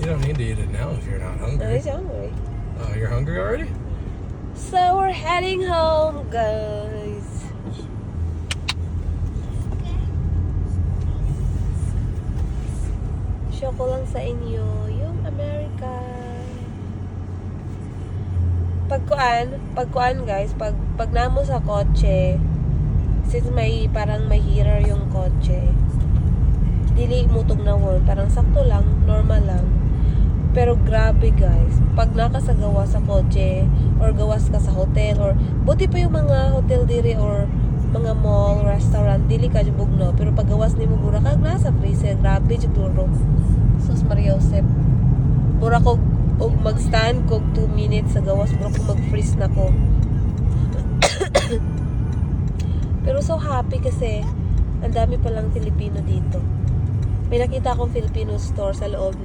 don't need to eat it now if you're not No, hungry. he's hungry. Oh, you're hungry already? So we're heading home, guys. Show ko lang sa inyo yung America. Pagkuan guys, pag namo sa kotse, since parang may heater yung kotse, dili mutog na won, parang sakto lang, normal lang. Pero grabe guys, pag nakasagawa sa kotse or gawas ka sa hotel or buti pa yung mga hotel diri or mga mall, restaurant, dili ka bugno. Pero pag gawas nimo gura kag nasa freezer, grabe jud duro. Sus Maria Josep. Bura ko og mag-stand kog 2 minutes sa gawas, bura ko mag-freeze na ko. Pero so happy kasi ang dami palang Filipino dito. May nakita akong Filipino store sa loob